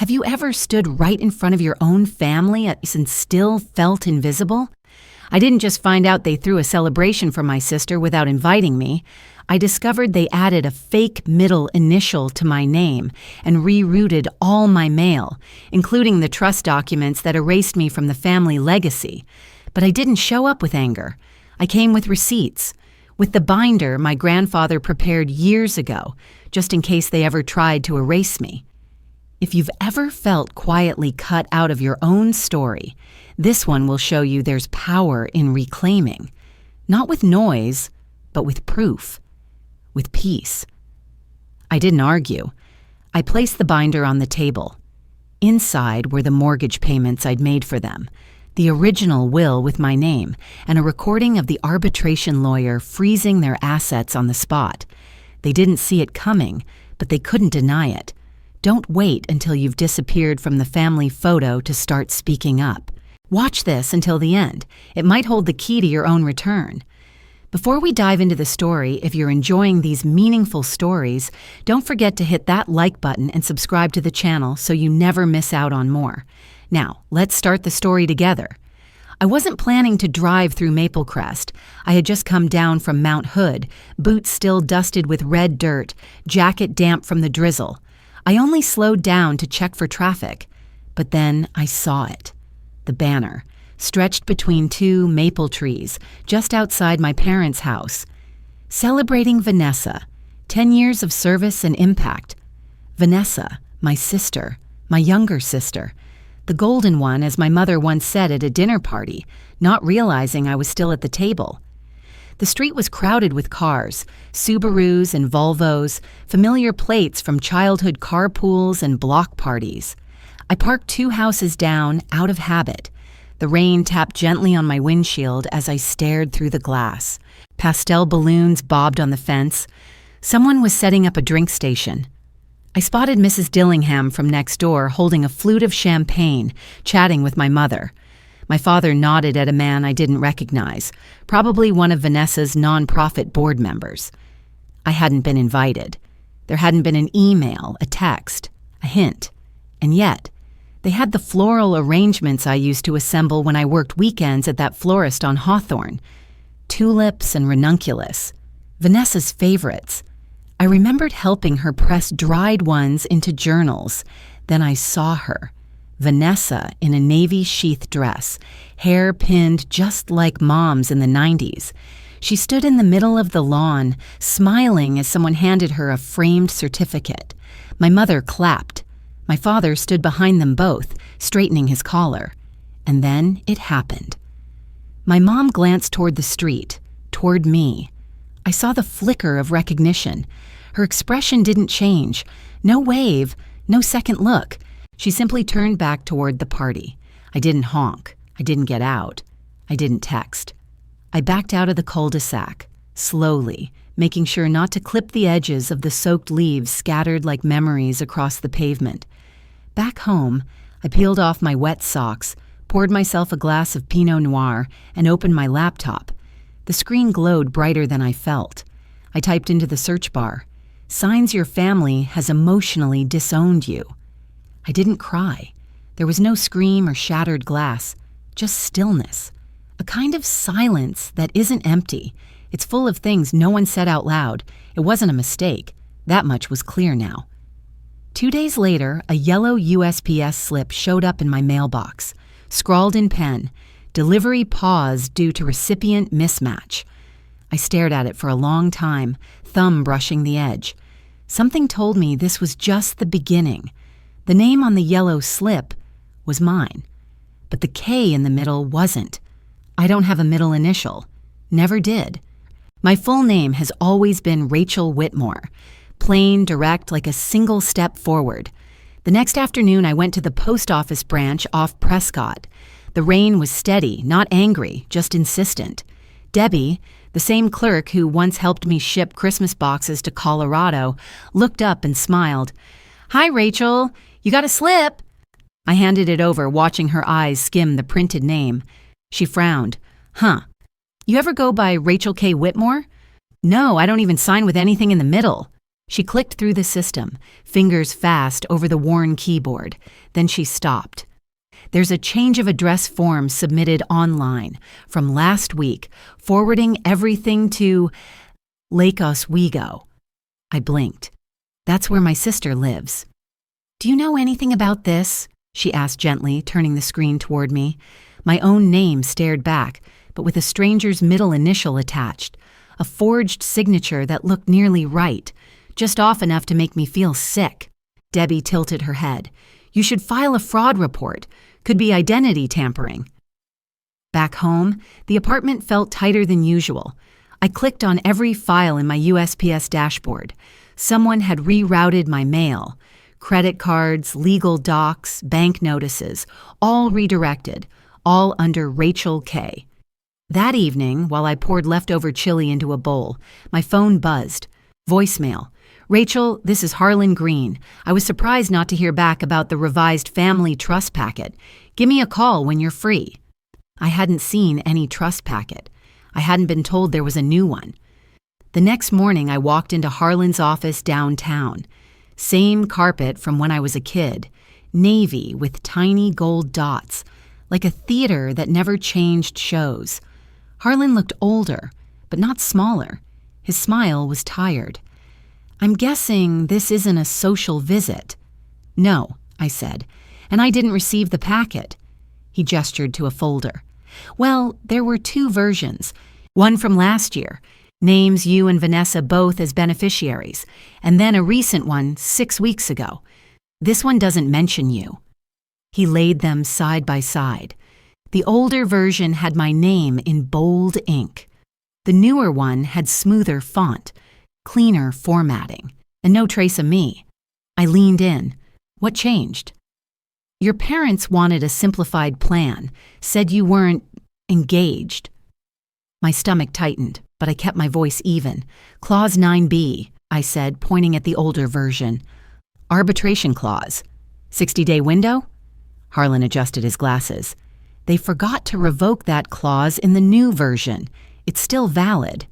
Have you ever stood right in front of your own family and still felt invisible? I didn't just find out they threw a celebration for my sister without inviting me. I discovered they added a fake middle initial to my name and rerouted all my mail, including the trust documents that erased me from the family legacy. But I didn't show up with anger. I came with receipts, with the binder my grandfather prepared years ago, just in case they ever tried to erase me. If you've ever felt quietly cut out of your own story, this one will show you there's power in reclaiming, not with noise, but with proof, with peace. I didn't argue. I placed the binder on the table. Inside were the mortgage payments I'd made for them, the original will with my name, and a recording of the arbitration lawyer freezing their assets on the spot. They didn't see it coming, but they couldn't deny it. Don't wait until you've disappeared from the family photo to start speaking up. Watch this until the end. It might hold the key to your own return. Before we dive into the story, if you're enjoying these meaningful stories, don't forget to hit that like button and subscribe to the channel so you never miss out on more. Now, let's start the story together. I wasn't planning to drive through Maple Crest. I had just come down from Mount Hood, boots still dusted with red dirt, jacket damp from the drizzle. I only slowed down to check for traffic, but then I saw it. The banner, stretched between two maple trees, just outside my parents' house. Celebrating Vanessa, 10 years of service and impact. Vanessa, my sister, my younger sister. The golden one, as my mother once said at a dinner party, not realizing I was still at the table. The street was crowded with cars, Subarus and Volvos, familiar plates from childhood carpools and block parties. I parked 2 houses down, out of habit. The rain tapped gently on my windshield as I stared through the glass. Pastel balloons bobbed on the fence. Someone was setting up a drink station. I spotted Mrs. Dillingham from next door holding a flute of champagne, chatting with my mother. My father nodded at a man I didn't recognize, probably one of Vanessa's nonprofit board members. I hadn't been invited. There hadn't been an email, a text, a hint. And yet, they had the floral arrangements I used to assemble when I worked weekends at that florist on Hawthorne. Tulips and ranunculus, Vanessa's favorites. I remembered helping her press dried ones into journals. Then I saw her. Vanessa in a navy sheath dress, hair pinned just like Mom's in the 90s. She stood in the middle of the lawn, smiling as someone handed her a framed certificate. My mother clapped. My father stood behind them both, straightening his collar. And then it happened. My mom glanced toward the street, toward me. I saw the flicker of recognition. Her expression didn't change. No wave, no second look. She simply turned back toward the party. I didn't honk. I didn't get out. I didn't text. I backed out of the cul-de-sac, slowly, making sure not to clip the edges of the soaked leaves scattered like memories across the pavement. Back home, I peeled off my wet socks, poured myself a glass of Pinot Noir, and opened my laptop. The screen glowed brighter than I felt. I typed into the search bar, "Signs your family has emotionally disowned you." I didn't cry. There was no scream or shattered glass, just stillness. A kind of silence that isn't empty. It's full of things no one said out loud. It wasn't a mistake. That much was clear now. 2 days later, a yellow USPS slip showed up in my mailbox, scrawled in pen, "Delivery paused due to recipient mismatch." I stared at it for a long time, thumb brushing the edge. Something told me this was just the beginning. The name on the yellow slip was mine, but the K in the middle wasn't. I don't have a middle initial. Never did. My full name has always been Rachel Whitmore. Plain, direct, like a single step forward. The next afternoon, I went to the post office branch off Prescott. The rain was steady, not angry, just insistent. Debbie, the same clerk who once helped me ship Christmas boxes to Colorado, looked up and smiled. "Hi, Rachel. You got a slip?" I handed it over, watching her eyes skim the printed name. She frowned. "Huh. You ever go by Rachel K. Whitmore?" "No, I don't even sign with anything in the middle." She clicked through the system, fingers fast over the worn keyboard. Then she stopped. There's a change of address form submitted online from last week, forwarding everything to Lake Oswego. I blinked. That's where my sister lives. Do you know anything about this? She asked gently, turning the screen toward me. My own name stared back, but with a stranger's middle initial attached. A forged signature that looked nearly right, just off enough to make me feel sick. Debbie tilted her head. You should file a fraud report. Could be identity tampering. Back home, the apartment felt tighter than usual. I clicked on every file in my USPS dashboard. Someone had rerouted my mail. Credit cards, legal docs, bank notices, all redirected, all under Rachel K. That evening, while I poured leftover chili into a bowl, my phone buzzed. Voicemail. Rachel, this is Harlan Green. I was surprised not to hear back about the revised family trust packet. Give me a call when you're free. I hadn't seen any trust packet. I hadn't been told there was a new one. The next morning, I walked into Harlan's office downtown. Same carpet from when I was a kid. Navy with tiny gold dots. Like a theater that never changed shows. Harlan looked older, but not smaller. His smile was tired. I'm guessing this isn't a social visit. No, I said, and I didn't receive the packet. He gestured to a folder. Well, there were two versions. One from last year, names you and Vanessa both as beneficiaries, and then a recent one 6 weeks ago. This one doesn't mention you. He laid them side by side. The older version had my name in bold ink. The newer one had smoother font, cleaner formatting, and no trace of me. I leaned in. What changed? Your parents wanted a simplified plan, said you weren't engaged. My stomach tightened, but I kept my voice even. Clause 9B, I said, pointing at the older version. Arbitration clause. 60-day window? Harlan adjusted his glasses. They forgot to revoke that clause in the new version. It's still valid.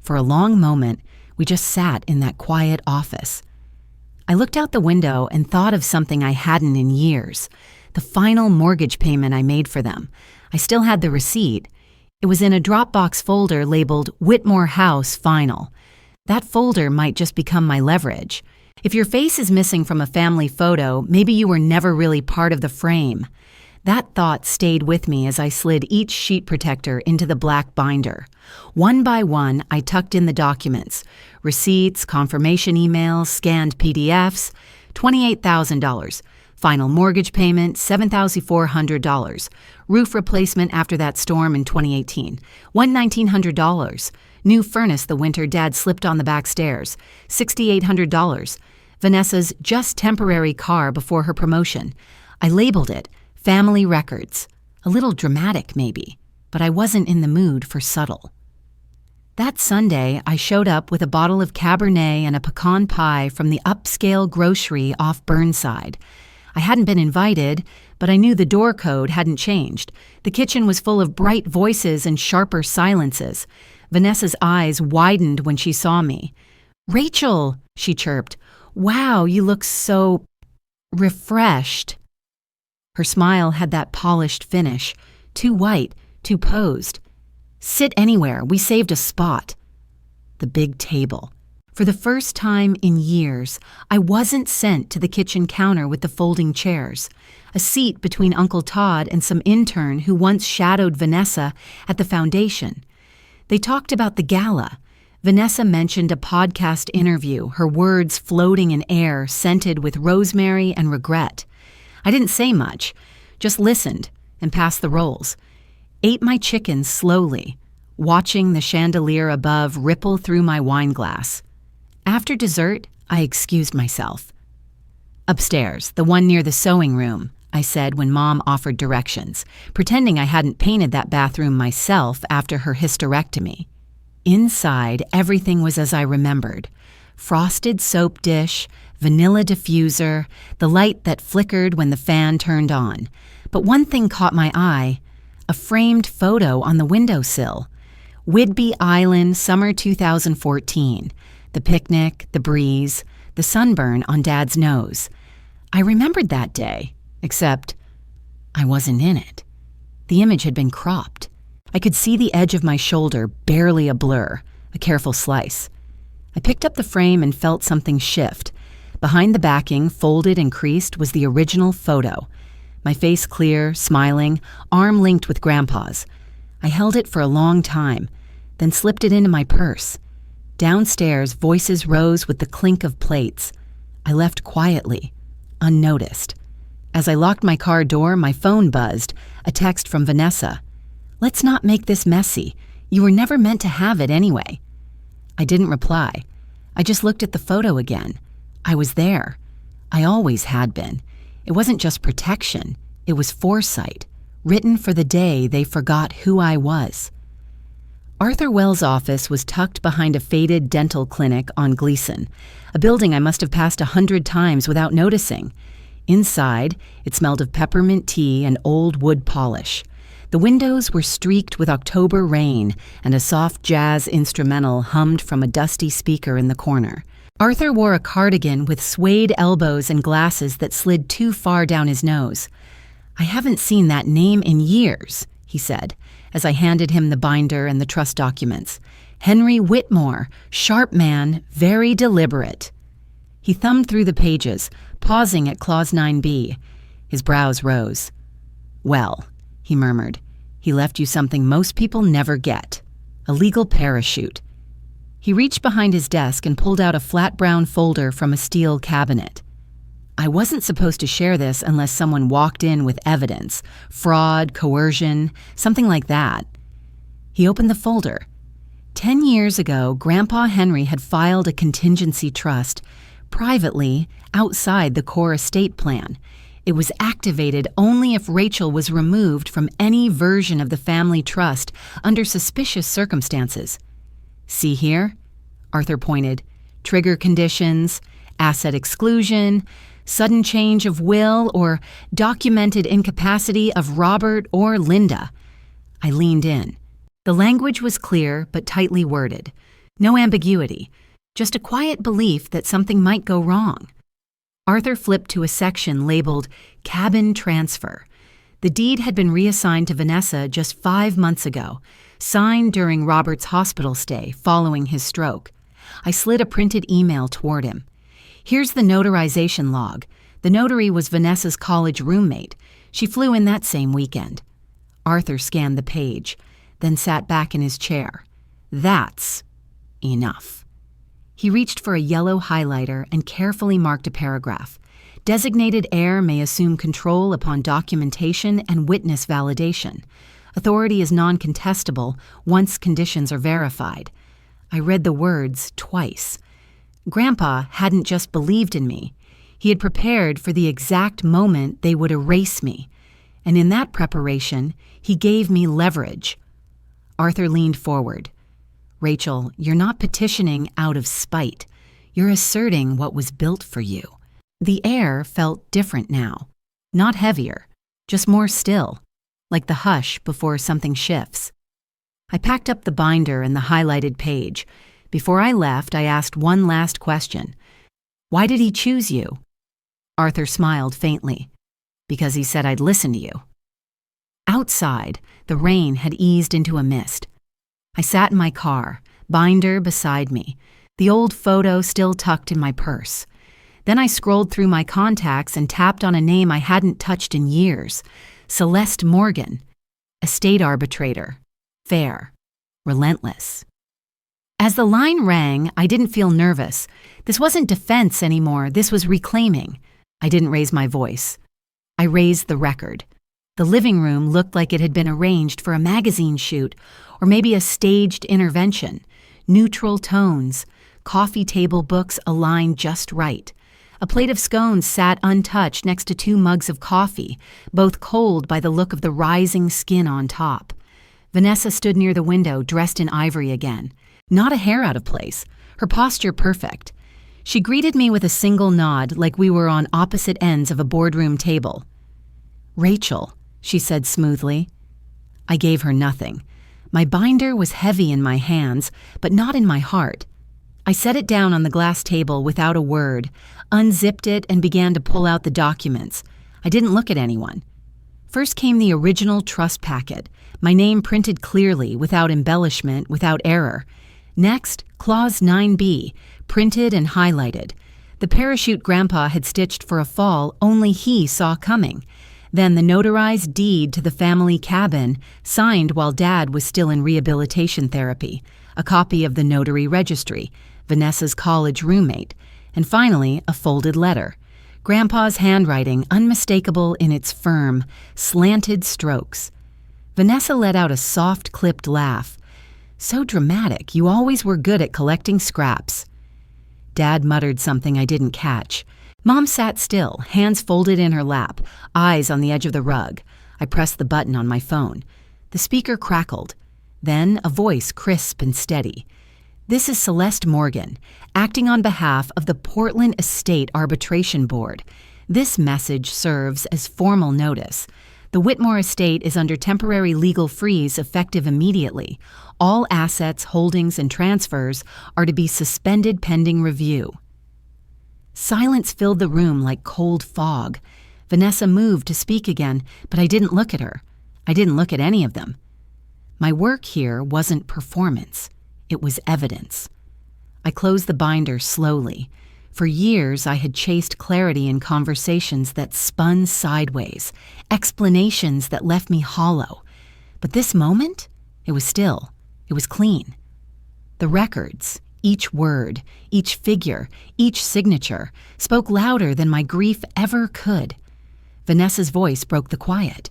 For a long moment, we just sat in that quiet office. I looked out the window and thought of something I hadn't in years. The final mortgage payment I made for them. I still had the receipt. It was in a Dropbox folder labeled Whitmore House Final. That folder might just become my leverage. If your face is missing from a family photo, maybe you were never really part of the frame. That thought stayed with me as I slid each sheet protector into the black binder. One by one, I tucked in the documents. Receipts, confirmation emails, scanned PDFs. $28,000. Final mortgage payment, $7,400. Roof replacement after that storm in 2018. $1,900. New furnace the winter Dad slipped on the back stairs. $6,800. Vanessa's just temporary car before her promotion. I labeled it Family Records. A little dramatic, maybe, but I wasn't in the mood for subtle. That Sunday, I showed up with a bottle of Cabernet and a pecan pie from the upscale grocery off Burnside. I hadn't been invited, but I knew the door code hadn't changed. The kitchen was full of bright voices and sharper silences. Vanessa's eyes widened when she saw me. "Rachel," she chirped. "Wow, you look so refreshed." Her smile had that polished finish, too white, too posed. "Sit anywhere, we saved a spot." The big table. For the first time in years, I wasn't sent to the kitchen counter with the folding chairs, a seat between Uncle Todd and some intern who once shadowed Vanessa at the foundation. They talked about the gala. Vanessa mentioned a podcast interview, her words floating in air scented with rosemary and regret. I didn't say much, just listened and passed the rolls. Ate my chicken slowly, watching the chandelier above ripple through my wine glass. After dessert, I excused myself. "Upstairs, the one near the sewing room," I said when Mom offered directions, pretending I hadn't painted that bathroom myself after her hysterectomy. Inside, everything was as I remembered. Frosted soap dish, vanilla diffuser, the light that flickered when the fan turned on. But one thing caught my eye, a framed photo on the windowsill. Whidbey Island, summer 2014. The picnic, the breeze, the sunburn on Dad's nose. I remembered that day, except I wasn't in it. The image had been cropped. I could see the edge of my shoulder, barely a blur, a careful slice. I picked up the frame and felt something shift. Behind the backing, folded and creased, was the original photo. My face clear, smiling, arm linked with Grandpa's. I held it for a long time, then slipped it into my purse. Downstairs, voices rose with the clink of plates. I left quietly, unnoticed. As I locked my car door, my phone buzzed, a text from Vanessa. "Let's not make this messy. You were never meant to have it anyway." I didn't reply. I just looked at the photo again. I was there. I always had been. It wasn't just protection. It was foresight, written for the day they forgot who I was. Arthur Wells' office was tucked behind a faded dental clinic on Gleason, a building I must have passed 100 times without noticing. Inside, it smelled of peppermint tea and old wood polish. The windows were streaked with October rain, and a soft jazz instrumental hummed from a dusty speaker in the corner. Arthur wore a cardigan with suede elbows and glasses that slid too far down his nose. "I haven't seen that name in years," he said, as I handed him the binder and the trust documents. "Henry Whitmore, sharp man, very deliberate." He thumbed through the pages, pausing at Clause 9b. His brows rose. "Well," he murmured, "he left you something most people never get. A legal parachute." He reached behind his desk and pulled out a flat brown folder from a steel cabinet. "I wasn't supposed to share this unless someone walked in with evidence, fraud, coercion, something like that." He opened the folder. 10 years ago, Grandpa Henry had filed a contingency trust, privately, outside the core estate plan. It was activated only if Rachel was removed from any version of the family trust under suspicious circumstances. "See here?" Arthur pointed. "Trigger conditions, asset exclusion, sudden change of will, or documented incapacity of Robert or Linda." I leaned in. The language was clear but tightly worded. No ambiguity, just a quiet belief that something might go wrong. Arthur flipped to a section labeled Cabin Transfer. The deed had been reassigned to Vanessa just 5 months ago, signed during Robert's hospital stay following his stroke. I slid a printed email toward him. "Here's the notarization log. The notary was Vanessa's college roommate. She flew in that same weekend." Arthur scanned the page, then sat back in his chair. "That's enough." He reached for a yellow highlighter and carefully marked a paragraph. "Designated heir may assume control upon documentation and witness validation. Authority is non-contestable once conditions are verified." I read the words twice. Grandpa hadn't just believed in me. He had prepared for the exact moment they would erase me. And in that preparation, he gave me leverage. Arthur leaned forward. "Rachel, you're not petitioning out of spite. You're asserting what was built for you." The air felt different now. Not heavier, just more still, like the hush before something shifts. I packed up the binder and the highlighted page. Before I left, I asked one last question. "Why did he choose you?" Arthur smiled faintly. "Because he said I'd listen to you." Outside, the rain had eased into a mist. I sat in my car, binder beside me, the old photo still tucked in my purse. Then I scrolled through my contacts and tapped on a name I hadn't touched in years. Celeste Morgan. Estate arbitrator. Fair. Relentless. As the line rang, I didn't feel nervous. This wasn't defense anymore, this was reclaiming. I didn't raise my voice. I raised the record. The living room looked like it had been arranged for a magazine shoot, or maybe a staged intervention. Neutral tones, coffee table books aligned just right. A plate of scones sat untouched next to 2 mugs of coffee, both cold by the look of the rising skin on top. Vanessa stood near the window, dressed in ivory again. Not a hair out of place, her posture perfect. She greeted me with a single nod, like we were on opposite ends of a boardroom table. "Rachel," she said smoothly. I gave her nothing. My binder was heavy in my hands, but not in my heart. I set it down on the glass table without a word, unzipped it, and began to pull out the documents. I didn't look at anyone. First came the original trust packet, my name printed clearly, without embellishment, without error. Next, Clause 9B, printed and highlighted. The parachute Grandpa had stitched for a fall only he saw coming. Then the notarized deed to the family cabin, signed while Dad was still in rehabilitation therapy, a copy of the notary registry, Vanessa's college roommate, and finally a folded letter. Grandpa's handwriting unmistakable in its firm, slanted strokes. Vanessa let out a soft, clipped laugh. So dramatic, you always were good at collecting scraps. Dad muttered something I didn't catch. Mom sat still, hands folded in her lap, eyes on the edge of the rug. I pressed the button on my phone. The speaker crackled. Then a voice crisp and steady. "This is Celeste Morgan, acting on behalf of the Portland Estate Arbitration Board. This message serves as formal notice. The Whitmore estate is under temporary legal freeze effective immediately. All assets, holdings, and transfers are to be suspended pending review." Silence filled the room like cold fog. Vanessa moved to speak again, but I didn't look at her. I didn't look at any of them. My work here wasn't performance. It was evidence. I closed the binder slowly. For years, I had chased clarity in conversations that spun sideways, explanations that left me hollow. But this moment, it was still. It was clean. The records, each word, each figure, each signature, spoke louder than my grief ever could. Vanessa's voice broke the quiet.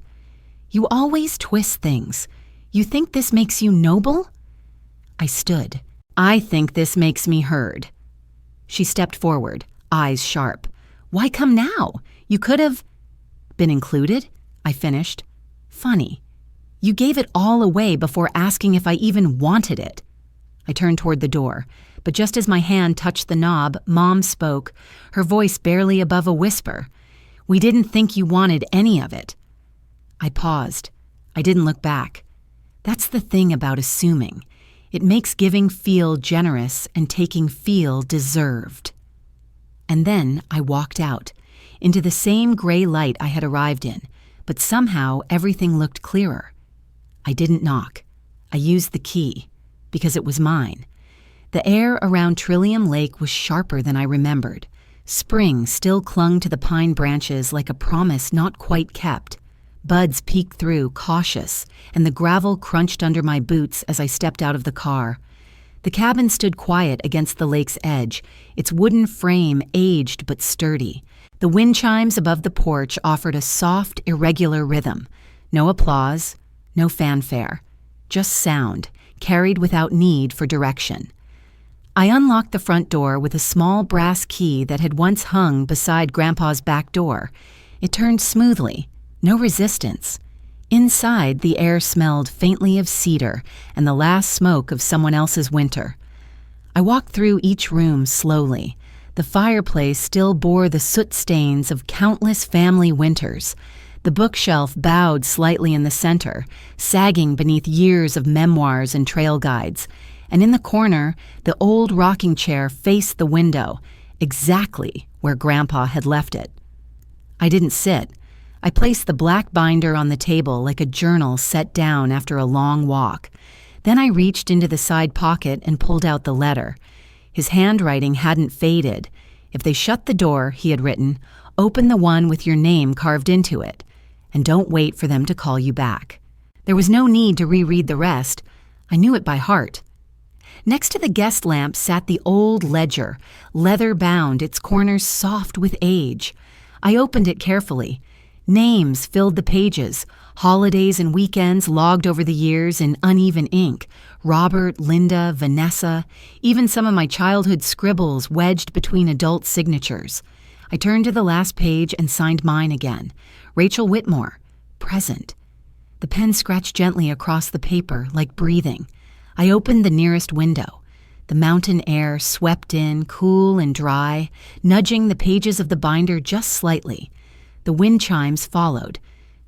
"You always twist things. You think this makes you noble?" I stood. "I think this makes me heard." She stepped forward, eyes sharp. "Why come now? You could have—" "Been included?" I finished. "Funny. You gave it all away before asking if I even wanted it." I turned toward the door, but just as my hand touched the knob, Mom spoke, her voice barely above a whisper. "We didn't think you wanted any of it." I paused. I didn't look back. That's the thing about assuming. It makes giving feel generous and taking feel deserved. And then I walked out, into the same gray light I had arrived in, but somehow everything looked clearer. I didn't knock. I used the key, because it was mine. The air around Trillium Lake was sharper than I remembered. Spring still clung to the pine branches like a promise not quite kept. Buds peeked through, cautious, and the gravel crunched under my boots as I stepped out of the car. The cabin stood quiet against the lake's edge, its wooden frame aged but sturdy. The wind chimes above the porch offered a soft, irregular rhythm. No applause, no fanfare, just sound, carried without need for direction. I unlocked the front door with a small brass key that had once hung beside Grandpa's back door. It turned smoothly. No resistance. Inside, the air smelled faintly of cedar and the last smoke of someone else's winter. I walked through each room slowly. The fireplace still bore the soot stains of countless family winters. The bookshelf bowed slightly in the center, sagging beneath years of memoirs and trail guides. And in the corner, the old rocking chair faced the window, exactly where Grandpa had left it. I didn't sit. I placed the black binder on the table like a journal set down after a long walk. Then I reached into the side pocket and pulled out the letter. His handwriting hadn't faded. "If they shut the door," he had written, "open the one with your name carved into it. And don't wait for them to call you back." There was no need to reread the rest. I knew it by heart. Next to the guest lamp sat the old ledger, leather-bound, its corners soft with age. I opened it carefully. Names filled the pages, holidays and weekends logged over the years in uneven ink. Robert, Linda, Vanessa, even some of my childhood scribbles wedged between adult signatures. I turned to the last page and signed mine again. Rachel Whitmore, present. The pen scratched gently across the paper, like breathing. I opened the nearest window. The mountain air swept in, cool and dry, nudging the pages of the binder just slightly. The wind chimes followed.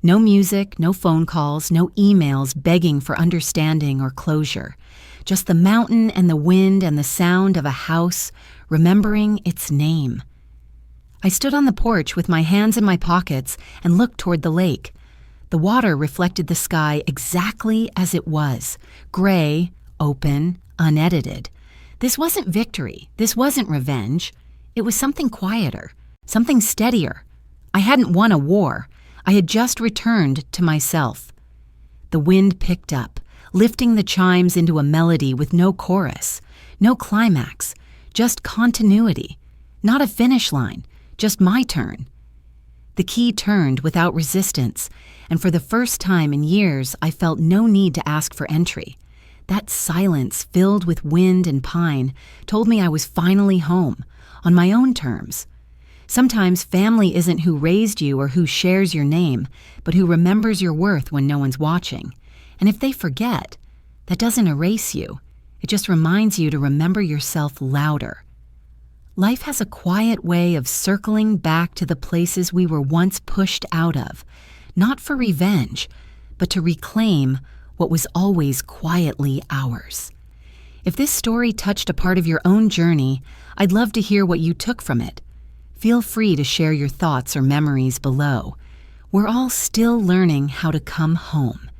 No music, no phone calls, no emails begging for understanding or closure. just the mountain and the wind and the sound of a house, remembering its name. I stood on the porch with my hands in my pockets and looked toward the lake. The water reflected the sky exactly as it was, gray, open, unedited. This wasn't victory. This wasn't revenge. It was something quieter, something steadier. I hadn't won a war. I had just returned to myself. The wind picked up, lifting the chimes into a melody with no chorus, no climax, just continuity, not a finish line, just my turn. The key turned without resistance, and for the first time in years, I felt no need to ask for entry. That silence filled with wind and pine told me I was finally home, on my own terms. Sometimes family isn't who raised you or who shares your name, but who remembers your worth when no one's watching. And if they forget, that doesn't erase you. It just reminds you to remember yourself louder. Life has a quiet way of circling back to the places we were once pushed out of, not for revenge, but to reclaim what was always quietly ours. If this story touched a part of your own journey, I'd love to hear what you took from it. Feel free to share your thoughts or memories below. We're all still learning how to come home.